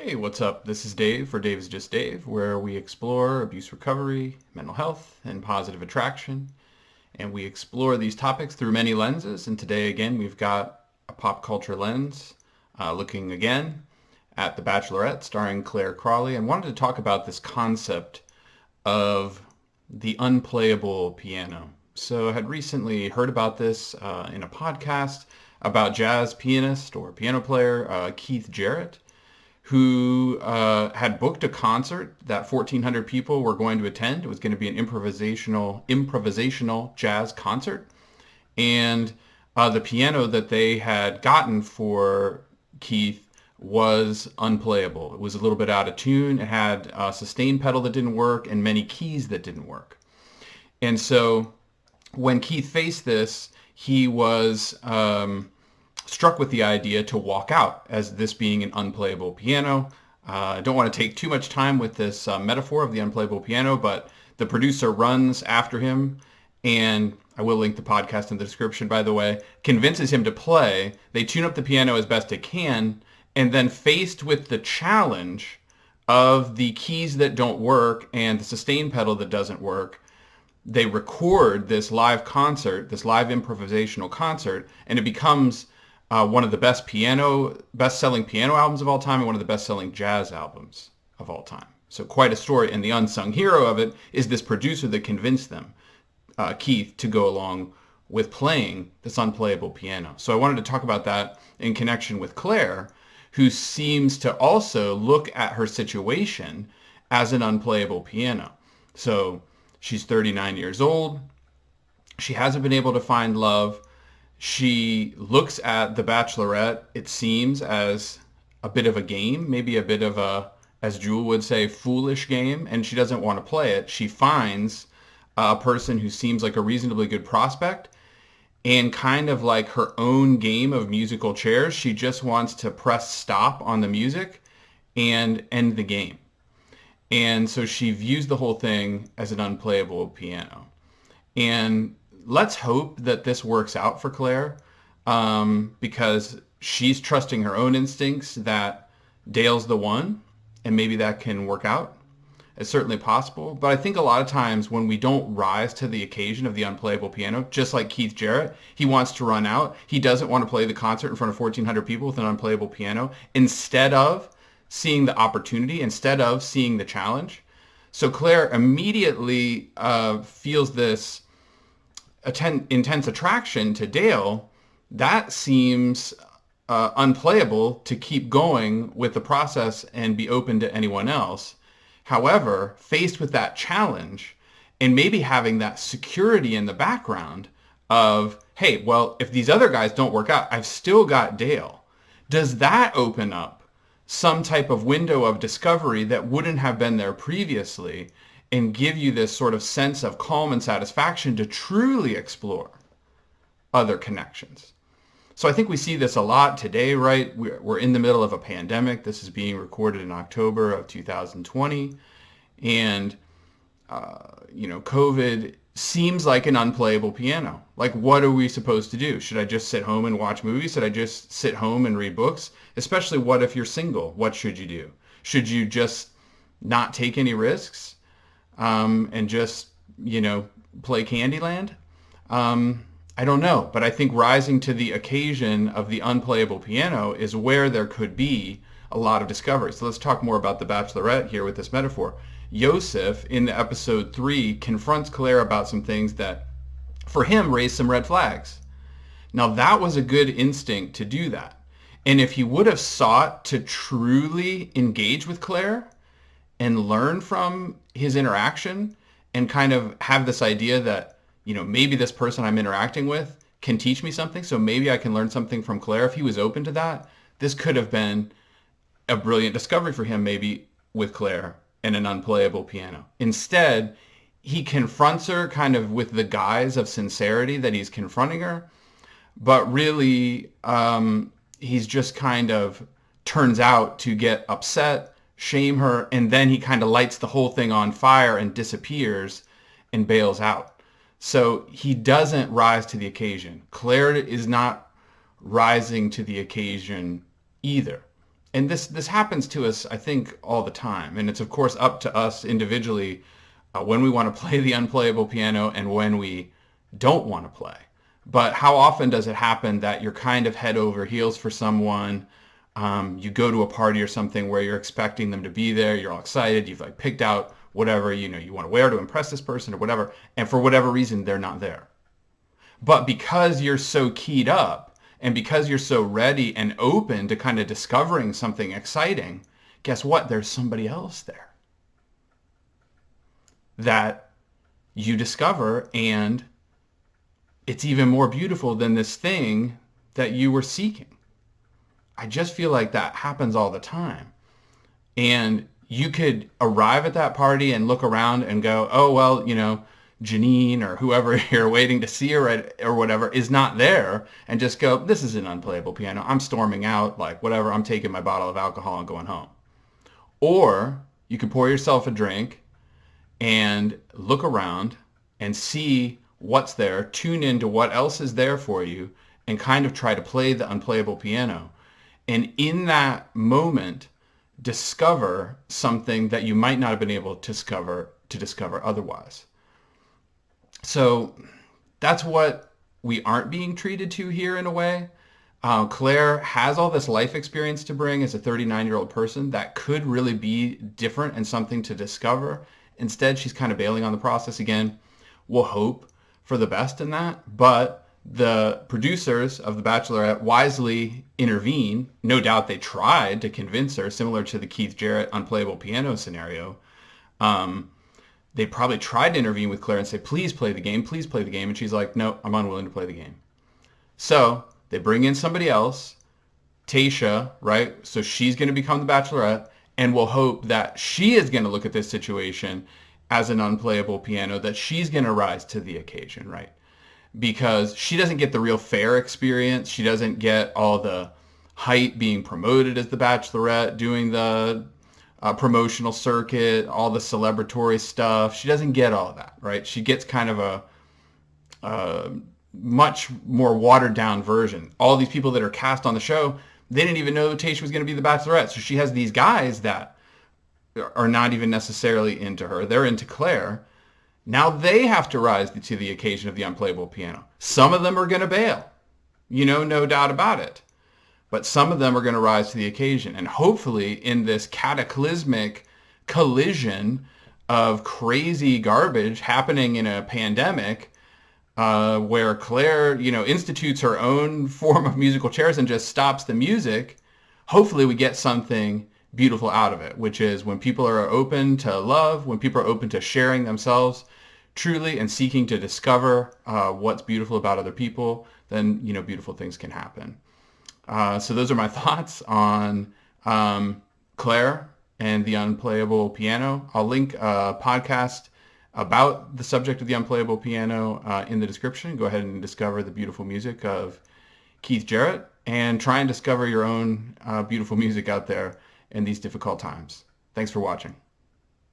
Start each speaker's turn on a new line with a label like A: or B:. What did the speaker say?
A: Hey, what's up? This is Dave for Dave is Just Dave, where we explore abuse recovery, mental health, and positive attraction. And we explore these topics through many lenses. And today, again, we've got a pop culture lens, looking again at The Bachelorette, starring Clare Crawley, and wanted to talk about this concept of the unplayable piano. So I had recently heard about this in a podcast about jazz pianist or piano player Keith Jarrett, who had booked a concert that 1,400 people were going to attend. It was going to be an improvisational jazz concert. And the piano that they had gotten for Keith was unplayable. It was a little bit out of tune. It had a sustain pedal that didn't work and many keys that didn't work. And so when Keith faced this, he was struck with the idea to walk out as this being an unplayable piano. I don't want to take too much time with this metaphor of the unplayable piano, but the producer runs after him, and I will link the podcast in the description, by the way, convinces him to play. They tune up the piano as best they can, and then faced with the challenge of the keys that don't work and the sustain pedal that doesn't work, they record this live concert, this live improvisational concert, and it becomes one of the best-selling piano albums of all time and one of the best-selling jazz albums of all time. So quite a story. And the unsung hero of it is this producer that convinced them, Keith, to go along with playing this unplayable piano. So I wanted to talk about that in connection with Claire, who seems to also look at her situation as an unplayable piano. So she's 39 years old. She hasn't been able to find love. She looks at The Bachelorette, it seems, as a bit of a game, maybe a bit of a, as Jewel would say, foolish game, and she doesn't want to play it. She finds a person who seems like a reasonably good prospect, and kind of like her own game of musical chairs, she just wants to press stop on the music and end the game. And so she views the whole thing as an unplayable piano. And let's hope that this works out for Claire, because she's trusting her own instincts that Dale's the one, and maybe that can work out. It's certainly possible. But I think a lot of times when we don't rise to the occasion of the unplayable piano, just like Keith Jarrett, he wants to run out. He doesn't want to play the concert in front of 1,400 people with an unplayable piano, instead of seeing the opportunity, instead of seeing the challenge. So Claire immediately feels this intense attraction to Dale. That seems unplayable to keep going with the process and be open to anyone else. However, faced with that challenge and maybe having that security in the background of, hey, well, if these other guys don't work out, I've still got Dale. Does that open up some type of window of discovery that wouldn't have been there previously, and give you this sort of sense of calm and satisfaction to truly explore other connections? So I think we see this a lot today, right? We're in the middle of a pandemic. This is being recorded in October of 2020. And, COVID seems like an unplayable piano. Like, what are we supposed to do? Should I just sit home and watch movies? Should I just sit home and read books? Especially what if you're single? What should you do? Should you just not take any risks? And just, play Candyland? I don't know, but I think rising to the occasion of the unplayable piano is where there could be a lot of discovery. So let's talk more about The Bachelorette here with this metaphor. Yosef, in episode 3, confronts Claire about some things that, for him, raised some red flags. Now, that was a good instinct to do that. And if he would have sought to truly engage with Claire and learn from his interaction and kind of have this idea that, maybe this person I'm interacting with can teach me something, so maybe I can learn something from Claire. If he was open to that, this could have been a brilliant discovery for him, maybe with Claire and an unplayable piano. Instead, he confronts her kind of with the guise of sincerity that he's confronting her, but really he's just kind of turns out to get upset, shame her, and then he kind of lights the whole thing on fire and disappears and bails out. So he doesn't rise to the occasion. Claire is not rising to the occasion either. And this happens to us, I think, all the time. And it's, of course, up to us individually when we want to play the unplayable piano and when we don't want to play. But how often does it happen that you're kind of head over heels for someone? You go to a party or something where you're expecting them to be there. You're all excited. You've like picked out whatever you want to wear to impress this person or whatever. And for whatever reason, they're not there. But because you're so keyed up and because you're so ready and open to kind of discovering something exciting, guess what? There's somebody else there that you discover, and it's even more beautiful than this thing that you were seeking. I just feel like that happens all the time. And you could arrive at that party and look around and go, oh, well, Janine or whoever you're waiting to see or whatever is not there, and just go, this is an unplayable piano. I'm storming out, like whatever. I'm taking my bottle of alcohol and going home. Or you could pour yourself a drink and look around and see what's there, tune into what else is there for you, and kind of try to play the unplayable piano. And in that moment, discover something that you might not have been able to discover otherwise. So that's what we aren't being treated to here in a way. Claire has all this life experience to bring as a 39-year-old person that could really be different and something to discover. Instead, she's kind of bailing on the process again. We'll hope for the best in that, but the producers of The Bachelorette wisely intervene. No doubt they tried to convince her, similar to the Keith Jarrett unplayable piano scenario. They probably tried to intervene with Claire and say, please play the game, please play the game. And she's like, no, I'm unwilling to play the game. So they bring in somebody else, Taysha, right? So she's going to become the Bachelorette, and we'll hope that she is going to look at this situation as an unplayable piano, that she's going to rise to the occasion, right? Because she doesn't get the real fair experience. She doesn't get all the hype being promoted as the Bachelorette, doing the promotional circuit, all the celebratory stuff. She doesn't get all of that, right? She gets kind of a much more watered down version. All these people that are cast on the show, they didn't even know Taysha was going to be the Bachelorette. So she has these guys that are not even necessarily into her. They're into Claire. Now they have to rise to the occasion of the unplayable piano. Some of them are going to bail, no doubt about it. But some of them are going to rise to the occasion. And hopefully in this cataclysmic collision of crazy garbage happening in a pandemic, where Claire, institutes her own form of musical chairs and just stops the music, hopefully we get something beautiful out of it, which is when people are open to love, when people are open to sharing themselves truly and seeking to discover what's beautiful about other people, then, beautiful things can happen. So those are my thoughts on Claire and the unplayable piano. I'll link a podcast about the subject of the unplayable piano in the description. Go ahead and discover the beautiful music of Keith Jarrett and try and discover your own beautiful music out there in these difficult times. Thanks for watching.